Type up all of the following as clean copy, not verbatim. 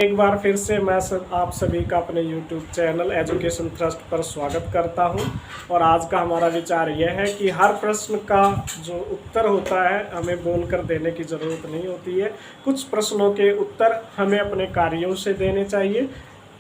एक बार फिर से मैं आप सभी का अपने YouTube चैनल एजुकेशन ट्रस्ट पर स्वागत करता हूं। और आज का हमारा विचार यह है कि हर प्रश्न का जो उत्तर होता है हमें बोलकर देने की ज़रूरत नहीं होती है। कुछ प्रश्नों के उत्तर हमें अपने कार्यों से देने चाहिए।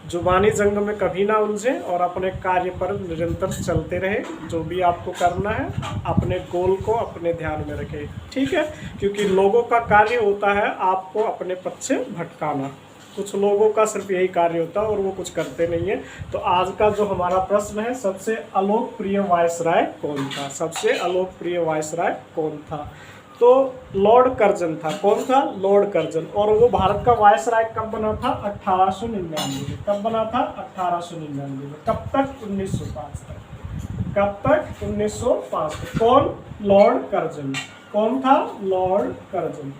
जुबानी जंग में कभी ना उलझें और अपने कार्य पर निरंतर चलते रहे। जो भी आपको करना है अपने गोल को अपने ध्यान में रखें, ठीक है। क्योंकि लोगों का कार्य होता है आपको अपने पथ से भटकाना। कुछ लोगों का सिर्फ यही कार्य होता है और वो कुछ करते नहीं है। तो आज का जो हमारा प्रश्न है, सबसे अलोकप्रिय वायसराय कौन था? सबसे अलोकप्रिय वायसराय कौन था? तो लॉर्ड कर्जन था। कौन था? Lord Curzon. और वो भारत का वायसराय कब बना था? 1899 में। कब बना था? 1899 में। कब तक? 1905 तक। कब तक? 1905 तक। कौन? Lord Curzon. कौन था? लॉर्ड कर्जन,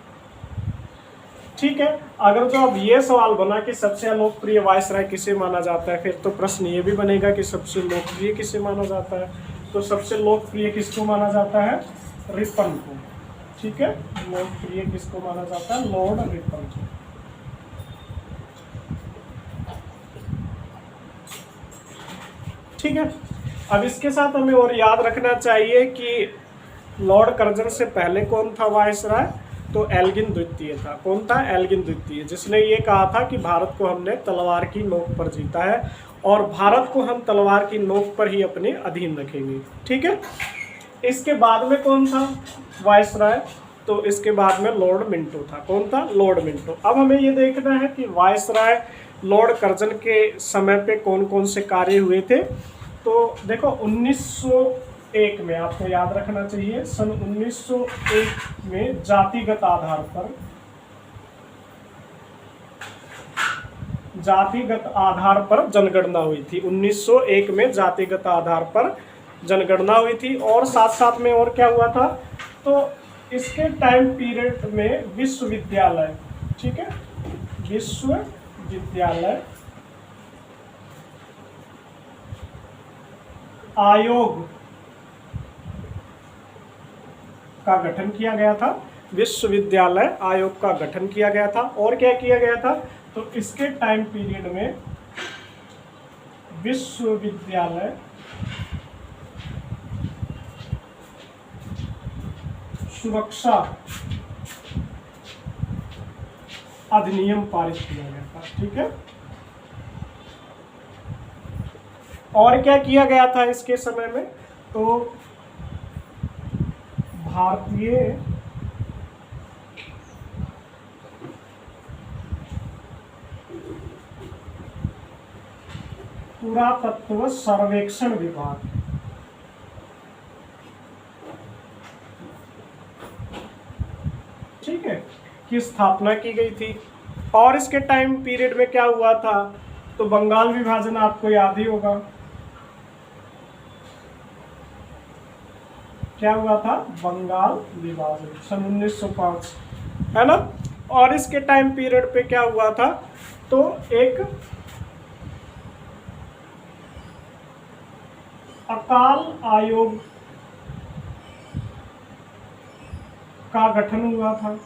ठीक है। अगर जो अब ये सवाल बना कि सबसे अलोकप्रिय वायसराय किसे माना जाता है, फिर तो प्रश्न ये भी बनेगा कि सबसे लोकप्रिय किसे माना जाता है। तो सबसे लोकप्रिय किसको माना जाता है? रिपन को, ठीक है। लोकप्रिय किसको माना जाता है? लॉर्ड रिपन को, ठीक है। अब इसके साथ हमें और याद रखना चाहिए कि लॉर्ड कर्जन से पहले कौन था वायसराय? तो एल्गिन द्वितीय था। कौन था? एल्गिन द्वितीय, जिसने ये कहा था कि भारत को हमने तलवार की नोक पर जीता है और भारत को हम तलवार की नोक पर ही अपने अधीन रखेंगे, ठीक है। इसके बाद में कौन था वायसराय? तो इसके बाद में लॉर्ड मिंटो था। कौन था? Lord Minto. अब हमें ये देखना है कि वायसराय लॉर्ड कर्जन के समय पे कौन कौन से कार्य हुए थे। तो देखो 1901 में, आपको याद रखना चाहिए, सन 1901 में जातिगत आधार पर जनगणना हुई थी। 1901 में जातिगत आधार पर जनगणना हुई थी। और साथ साथ में और क्या हुआ था? तो इसके टाइम पीरियड में विश्वविद्यालय, ठीक है, विश्वविद्यालय आयोग का गठन किया गया था। विश्वविद्यालय आयोग का गठन किया गया था। और क्या किया गया था? तो इसके टाइम पीरियड में विश्वविद्यालय सुरक्षा अधिनियम पारित किया गया था, ठीक है। और क्या किया गया था इसके समय में? तो भारतीय पुरातत्व सर्वेक्षण विभाग, ठीक है, की स्थापना की गई थी। और इसके टाइम पीरियड में क्या हुआ था? तो बंगाल विभाजन आपको याद ही होगा। क्या हुआ था? बंगाल विभाजन सन 1905, है ना। और इसके टाइम पीरियड पे क्या हुआ था? तो एक अकाल आयोग का गठन हुआ था।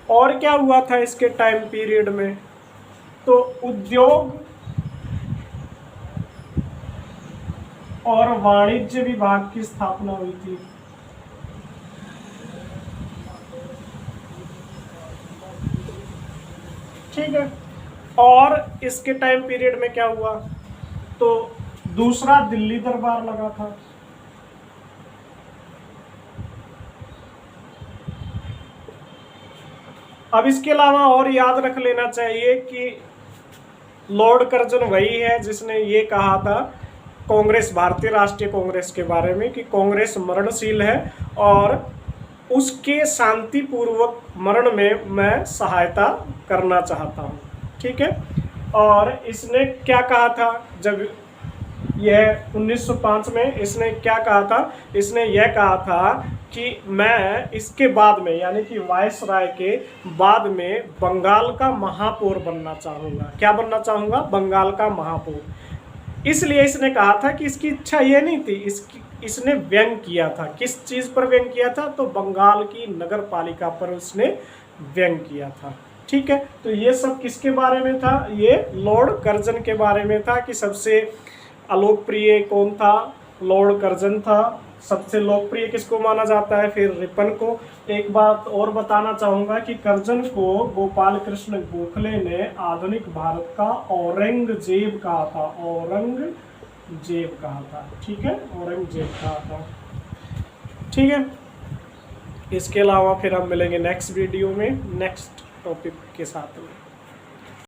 और क्या हुआ था इसके टाइम पीरियड में? तो उद्योग और वाणिज्य विभाग की स्थापना हुई थी। ठीक है। और इसके टाइम पीरियड में क्या हुआ? तो दूसरा दिल्ली दरबार लगा था। अब इसके अलावा और याद रख लेना चाहिए कि लॉर्ड कर्जन वही है जिसने ये कहा था कांग्रेस, भारतीय राष्ट्रीय कांग्रेस के बारे में, कि कांग्रेस मरणशील है और उसके शांतिपूर्वक मरण में मैं सहायता करना चाहता हूँ, ठीक है। और इसने क्या कहा था जब यह 1905 में इसने क्या कहा था? इसने यह कहा था कि मैं इसके बाद में, यानी कि वायसराय के बाद में बंगाल का महापौर बनना चाहूँगा। क्या बनना चाहूँगा? बंगाल का महापौर। इसलिए इसने कहा था कि इसकी इच्छा यह नहीं थी, इसने व्यंग किया था। किस चीज़ पर व्यंग किया था? तो बंगाल की नगर पालिका पर उसने व्यंग किया था, ठीक है, तो ये सब किसके बारे में था, ये लॉर्ड कर्जन के बारे में था कि सबसे अलोकप्रिय कौन था, लॉर्ड कर्जन था। सबसे लोकप्रिय किसको माना जाता है, फिर रिपन को। एक बात और बताना चाहूँगा कि कर्जन को गोपाल कृष्ण गोखले ने आधुनिक भारत का औरंगजेब कहा था, औरंगजेब कहा था। ठीक है, औरंगजेब कहा था। ठीक है, इसके अलावा फिर हम मिलेंगे नेक्स्ट वीडियो में नेक्स्ट टॉपिक के साथ में।